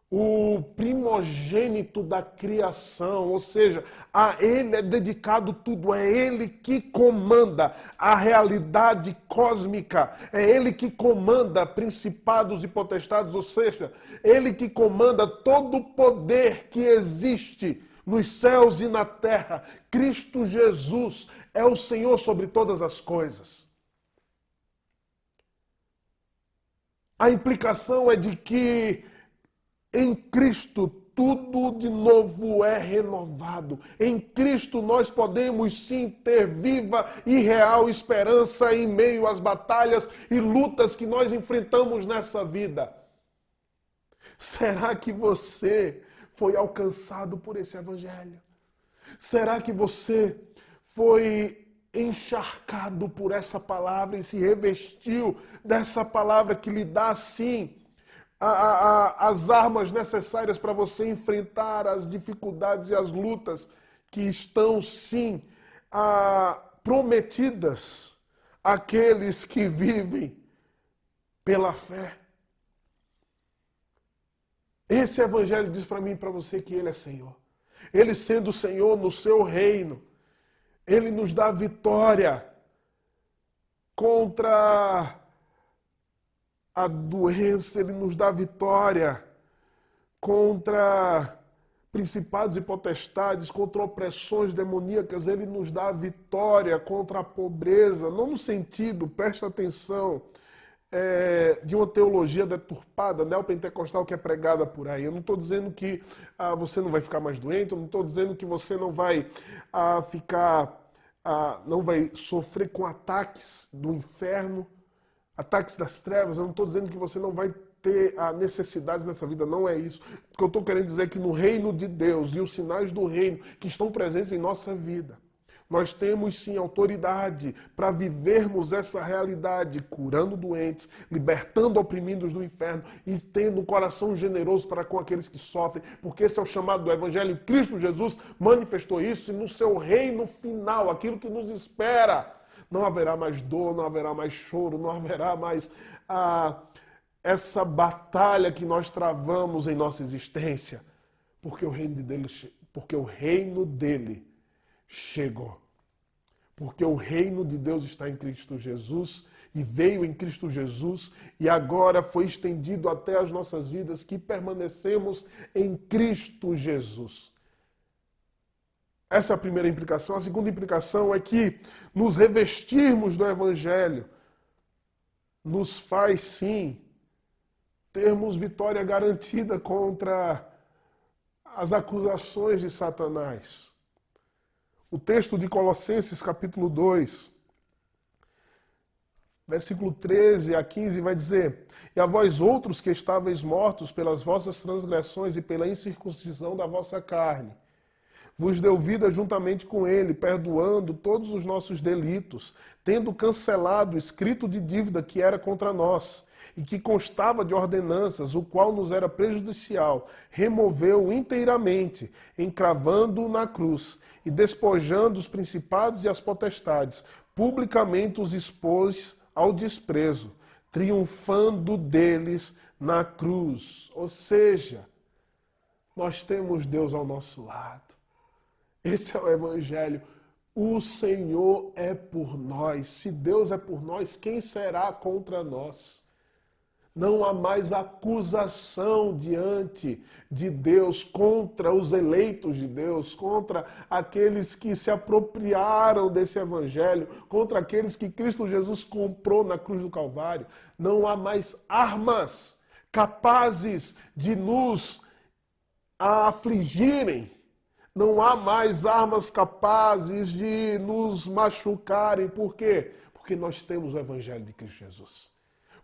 o primogênito da criação, ou seja, a Ele é dedicado tudo, é Ele que comanda a realidade cósmica, é Ele que comanda principados e potestades, ou seja, Ele que comanda todo o poder que existe nos céus e na terra. Cristo Jesus é o Senhor sobre todas as coisas. A implicação é de que em Cristo tudo de novo é renovado. Em Cristo nós podemos sim ter viva e real esperança em meio às batalhas e lutas que nós enfrentamos nessa vida. Será que você foi alcançado por esse evangelho? Será que você foi encharcado por essa palavra e se revestiu dessa palavra que lhe dá, sim, as armas necessárias para você enfrentar as dificuldades e as lutas que estão, sim, prometidas àqueles que vivem pela fé? Esse evangelho diz para mim e para você que Ele é Senhor. Ele sendo Senhor no seu reino, Ele nos dá vitória contra a doença, Ele nos dá vitória contra principados e potestades, contra opressões demoníacas, Ele nos dá vitória contra a pobreza, não no sentido, presta atenção, de uma teologia deturpada, neopentecostal que é pregada por aí. Eu não estou dizendo que você não vai ficar mais doente, eu não estou dizendo que você não vai não vai sofrer com ataques do inferno, ataques das trevas. Eu não estou dizendo que você não vai ter necessidades nessa vida, não é isso. O que eu estou querendo dizer é que no reino de Deus e os sinais do reino que estão presentes em nossa vida, nós temos sim autoridade para vivermos essa realidade, curando doentes, libertando oprimidos do inferno e tendo um coração generoso para com aqueles que sofrem, porque esse é o chamado do Evangelho. Cristo Jesus manifestou isso e no seu reino final, aquilo que nos espera, não haverá mais dor, não haverá mais choro, não haverá mais essa batalha que nós travamos em nossa existência, porque o reino dele chegou. Porque o reino de Deus está em Cristo Jesus e veio em Cristo Jesus e agora foi estendido até as nossas vidas que permanecemos em Cristo Jesus. Essa é a primeira implicação. A segunda implicação é que nos revestirmos do Evangelho nos faz, sim, termos vitória garantida contra as acusações de Satanás. O texto de Colossenses, capítulo 2, versículo 13 a 15 vai dizer: E a vós outros que estáveis mortos pelas vossas transgressões e pela incircuncisão da vossa carne, vos deu vida juntamente com ele, perdoando todos os nossos delitos, tendo cancelado o escrito de dívida que era contra nós, e que constava de ordenanças, o qual nos era prejudicial, removeu inteiramente, encravando-o na cruz, e despojando os principados e as potestades, publicamente os expôs ao desprezo, triunfando deles na cruz. Ou seja, nós temos Deus ao nosso lado. Esse é o Evangelho. O Senhor é por nós. Se Deus é por nós, quem será contra nós? Não há mais acusação diante de Deus contra os eleitos de Deus, contra aqueles que se apropriaram desse Evangelho, contra aqueles que Cristo Jesus comprou na cruz do Calvário. Não há mais armas capazes de nos afligirem. Não há mais armas capazes de nos machucarem. Por quê? Porque nós temos o Evangelho de Cristo Jesus.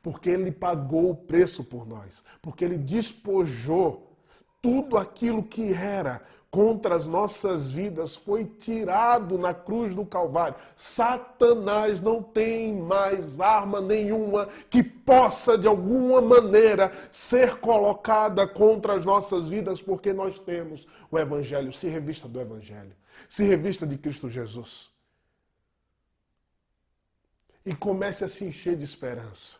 Porque Ele pagou o preço por nós. Porque Ele despojou tudo aquilo que era contra as nossas vidas, foi tirado na cruz do Calvário. Satanás não tem mais arma nenhuma que possa, de alguma maneira, ser colocada contra as nossas vidas, porque nós temos o Evangelho. Se revista do Evangelho. Se revista de Cristo Jesus. E comece a se encher de esperança.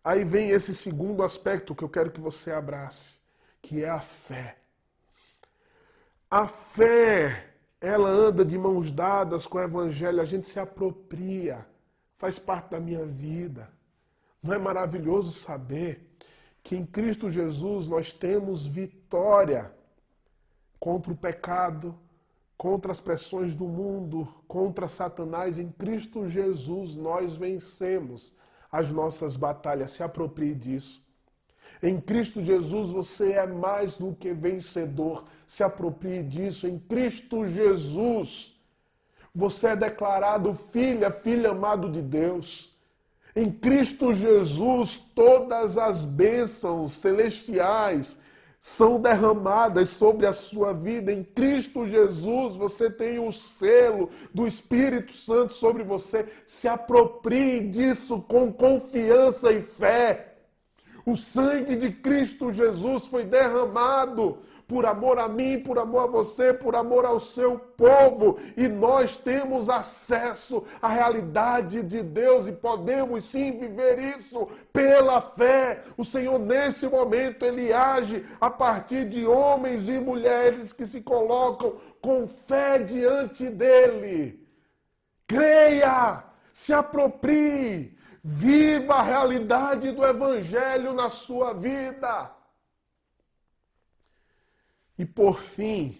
Aí vem esse segundo aspecto que eu quero que você abrace, que é a fé. A fé, ela anda de mãos dadas com o Evangelho, a gente se apropria, faz parte da minha vida. Não é maravilhoso saber que em Cristo Jesus nós temos vitória contra o pecado, contra as pressões do mundo, contra Satanás? Em Cristo Jesus nós vencemos as nossas batalhas. Se aproprie disso. Em Cristo Jesus você é mais do que vencedor. Se aproprie disso. Em Cristo Jesus você é declarado filho amado de Deus. Em Cristo Jesus todas as bênçãos celestiais são derramadas sobre a sua vida. Em Cristo Jesus você tem o selo do Espírito Santo sobre você. Se aproprie disso com confiança e fé. O sangue de Cristo Jesus foi derramado por amor a mim, por amor a você, por amor ao seu povo. E nós temos acesso à realidade de Deus e podemos sim viver isso pela fé. O Senhor, nesse momento, Ele age a partir de homens e mulheres que se colocam com fé diante dEle. Creia, se aproprie, viva a realidade do Evangelho na sua vida. E por fim,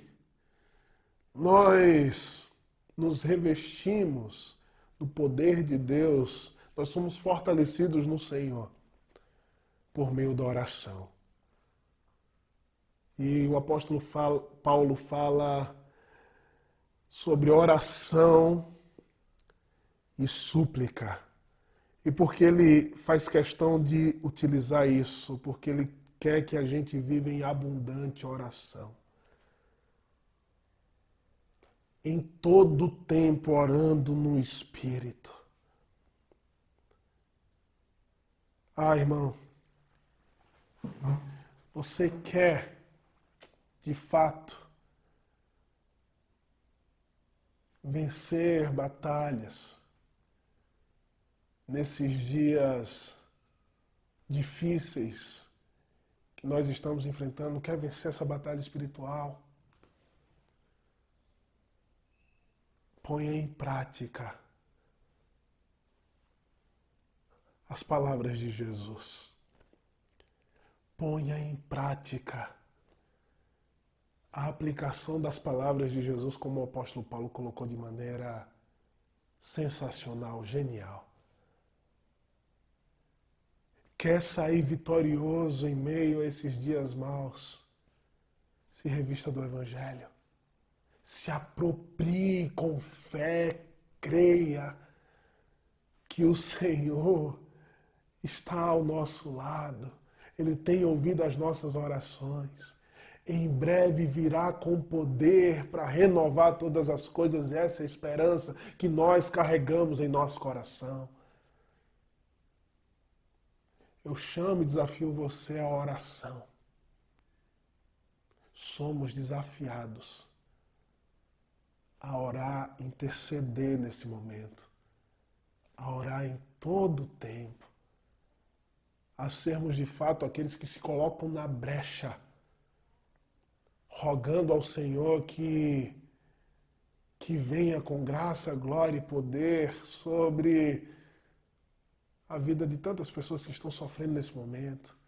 nós nos revestimos do poder de Deus, nós somos fortalecidos no Senhor por meio da oração. E o apóstolo Paulo fala sobre oração e súplica. E porque ele faz questão de utilizar isso, porque ele quer que a gente viva em abundante oração. Em todo tempo orando no Espírito. Ah, irmão, você quer, de fato, vencer batalhas nesses dias difíceis que nós estamos enfrentando? Quer vencer essa batalha espiritual? Ponha em prática as palavras de Jesus. Ponha em prática a aplicação das palavras de Jesus, como o apóstolo Paulo colocou de maneira sensacional, genial. Quer sair vitorioso em meio a esses dias maus? Se revista do Evangelho. Se aproprie com fé, creia que o Senhor está ao nosso lado. Ele tem ouvido as nossas orações. Em breve virá com poder para renovar todas as coisas. Essa é a esperança que nós carregamos em nosso coração. Eu chamo e desafio você à oração. Somos desafiados a orar, interceder nesse momento, a orar em todo o tempo, a sermos de fato aqueles que se colocam na brecha, rogando ao Senhor que venha com graça, glória e poder sobre a vida de tantas pessoas que estão sofrendo nesse momento.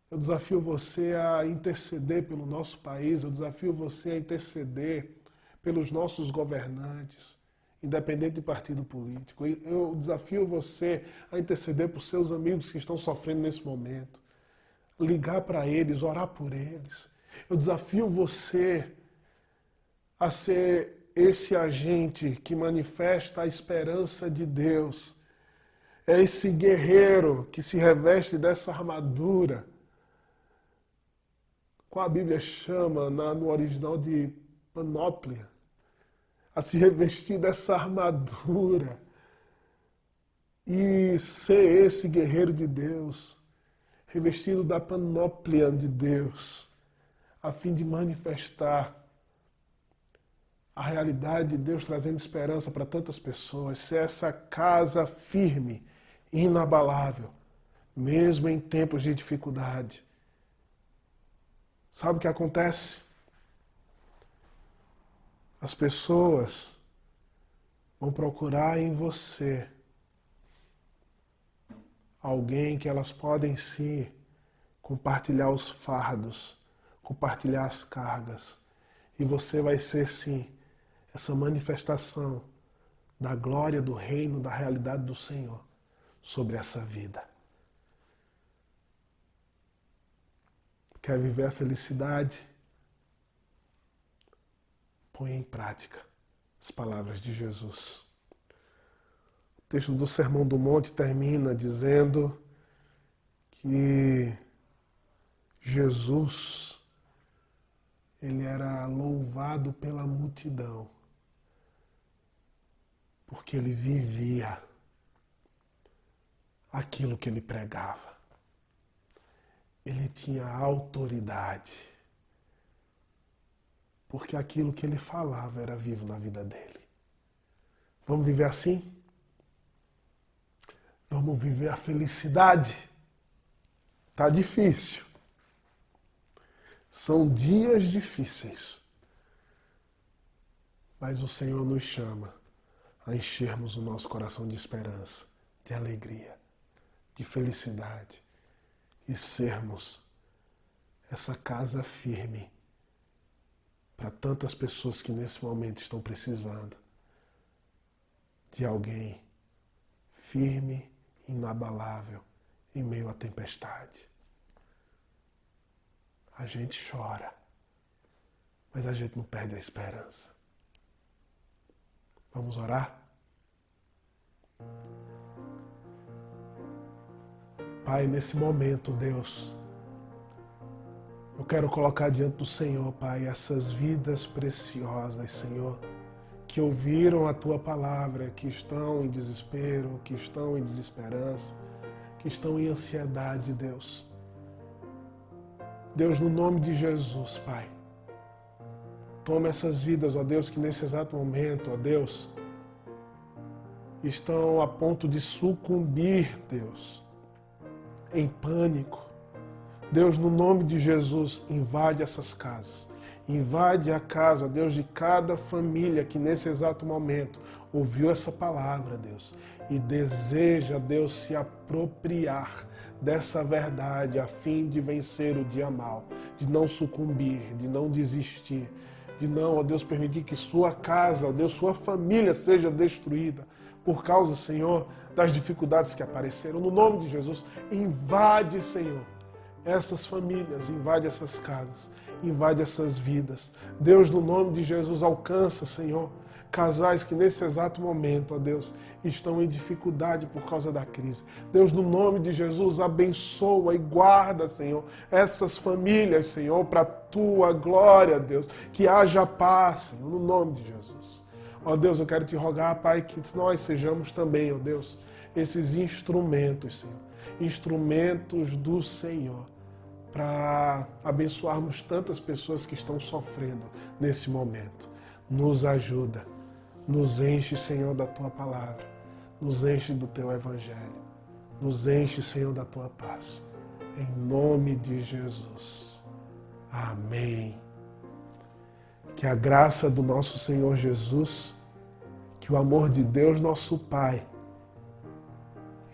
Eu desafio você a interceder pelo nosso país, eu desafio você a interceder pelos nossos governantes, independente de partido político. Eu desafio você a interceder por seus amigos que estão sofrendo nesse momento, ligar para eles, orar por eles. Eu desafio você a ser esse agente que manifesta a esperança de Deus. É esse guerreiro que se reveste dessa armadura, como a Bíblia chama no original de panóplia, a se revestir dessa armadura e ser esse guerreiro de Deus, revestido da panóplia de Deus, a fim de manifestar a realidade de Deus, trazendo esperança para tantas pessoas, ser essa casa firme, inabalável, mesmo em tempos de dificuldade. Sabe o que acontece? As pessoas vão procurar em você alguém que elas podem sim compartilhar os fardos, compartilhar as cargas. E você vai ser sim essa manifestação da glória do reino, da realidade do Senhor sobre essa vida. Quer viver a felicidade? Põe em prática as palavras de Jesus. O texto do Sermão do Monte termina dizendo que Jesus, ele era louvado pela multidão, porque ele vivia aquilo que ele pregava. Ele tinha autoridade, porque aquilo que ele falava era vivo na vida dele. Vamos viver assim? Vamos viver a felicidade? Tá difícil. São dias difíceis. Mas o Senhor nos chama a enchermos o nosso coração de esperança, de alegria, de felicidade e sermos essa casa firme para tantas pessoas que nesse momento estão precisando de alguém firme, inabalável, em meio à tempestade. A gente chora, mas a gente não perde a esperança. Vamos orar? Pai, nesse momento, Deus, eu quero colocar diante do Senhor, Pai, essas vidas preciosas, Senhor, que ouviram a Tua palavra, que estão em desespero, que estão em desesperança, que estão em ansiedade, Deus. Deus, no nome de Jesus, Pai, toma essas vidas, ó Deus, que nesse exato momento, ó Deus, estão a ponto de sucumbir, Deus, em pânico. Deus, no nome de Jesus, invade essas casas. Invade a casa, Deus, de cada família que nesse exato momento ouviu essa palavra, Deus, e deseja, Deus, se apropriar dessa verdade a fim de vencer o dia mal, de não sucumbir, de não desistir, de não, ó Deus, permitir que sua casa, ó Deus, sua família seja destruída por causa, Senhor, das dificuldades que apareceram. No nome de Jesus, invade, Senhor, essas famílias, invade essas casas, invade essas vidas. Deus, no nome de Jesus, alcança, Senhor, casais que nesse exato momento, ó Deus, estão em dificuldade por causa da crise. Deus, no nome de Jesus, abençoa e guarda, Senhor, essas famílias, Senhor, para a tua glória, Deus. Que haja paz, Senhor, no nome de Jesus. Ó Deus, eu quero te rogar, Pai, que nós sejamos também, ó Deus, esses instrumentos, Senhor. Instrumentos do Senhor, para abençoarmos tantas pessoas que estão sofrendo nesse momento. Nos ajuda, nos enche, Senhor, da Tua palavra, nos enche do Teu Evangelho, nos enche, Senhor, da Tua paz. Em nome de Jesus. Amém. Que a graça do nosso Senhor Jesus, que o amor de Deus, nosso Pai,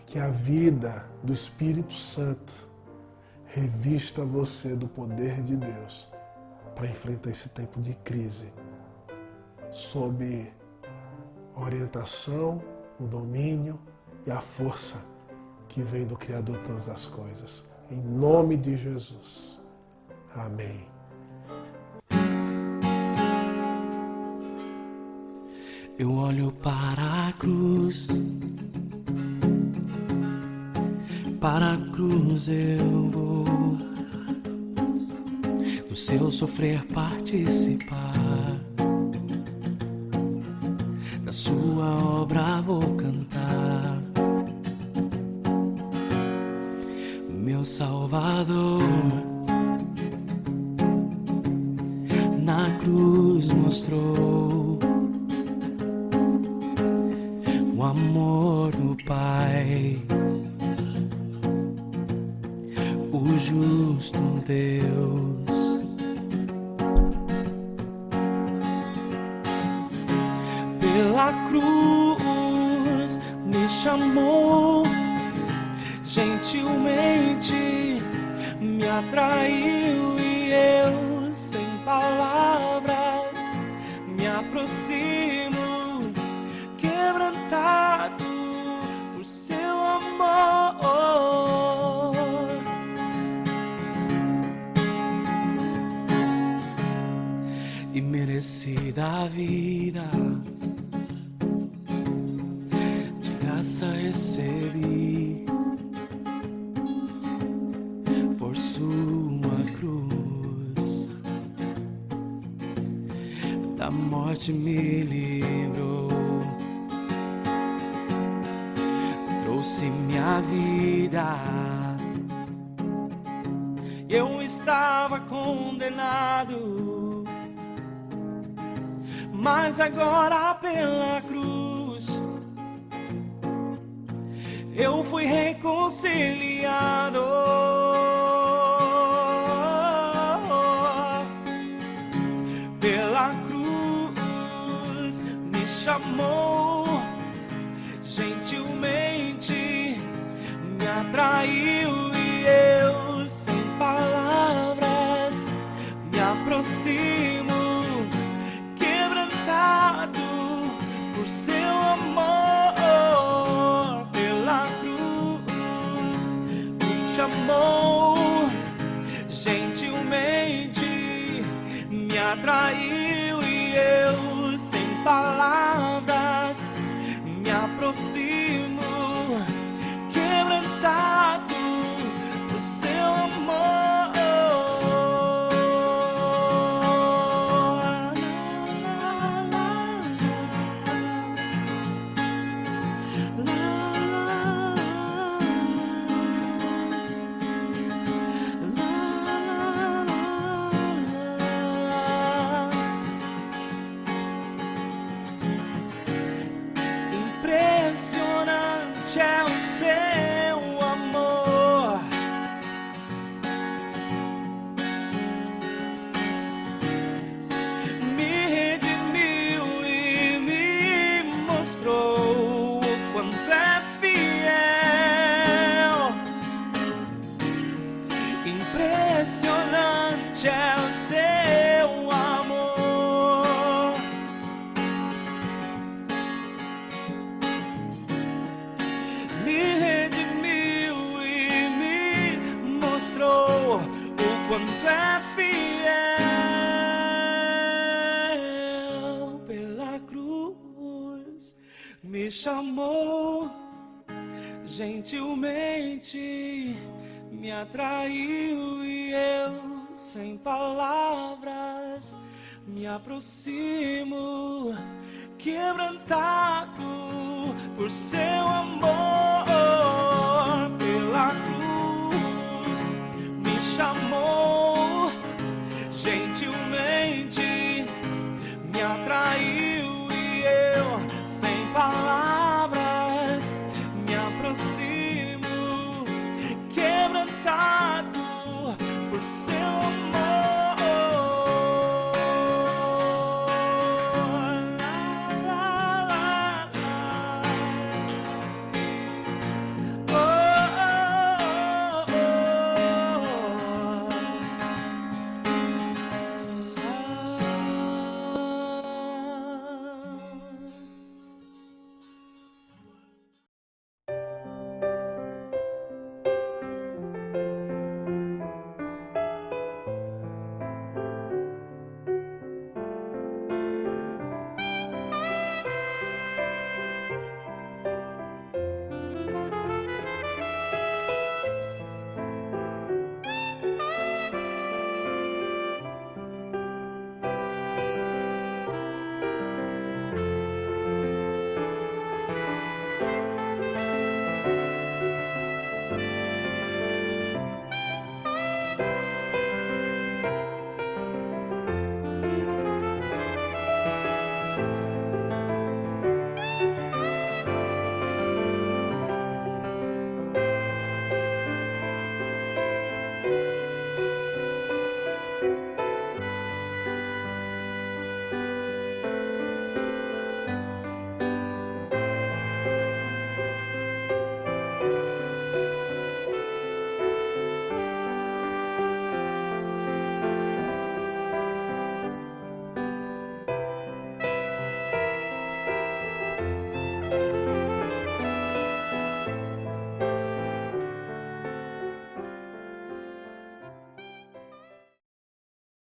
que a vida do Espírito Santo revista você do poder de Deus para enfrentar esse tempo de crise, sob a orientação, o domínio e a força que vem do Criador de todas as coisas. Em nome de Jesus. Amém. Eu olho para a cruz, para a cruz eu vou, do seu sofrer participar, da sua obra vou cantar. Meu Salvador na cruz mostrou o amor do Pai, o justo Deus. Pela cruz me chamou, gentilmente me atraiu e eu, sem palavras, me aproximo, quebrantado por seu amor. E merecida a vida, de graça recebi, por sua cruz, da morte me livrou, trouxe minha vida. Eu estava condenado, mas agora pela cruz eu fui reconciliado. Pela cruz me chamou, gentilmente me atraiu e eu, sem palavras, me aproximo, quebrantado por seu amor. Pela cruz me chamou, gentilmente me atraiu e eu, sem palavras, me aproximo, quebrantado por seu amor. Impressionante chamou, gentilmente me atraiu e eu, sem palavras, me aproximo, quebrantado por seu amor.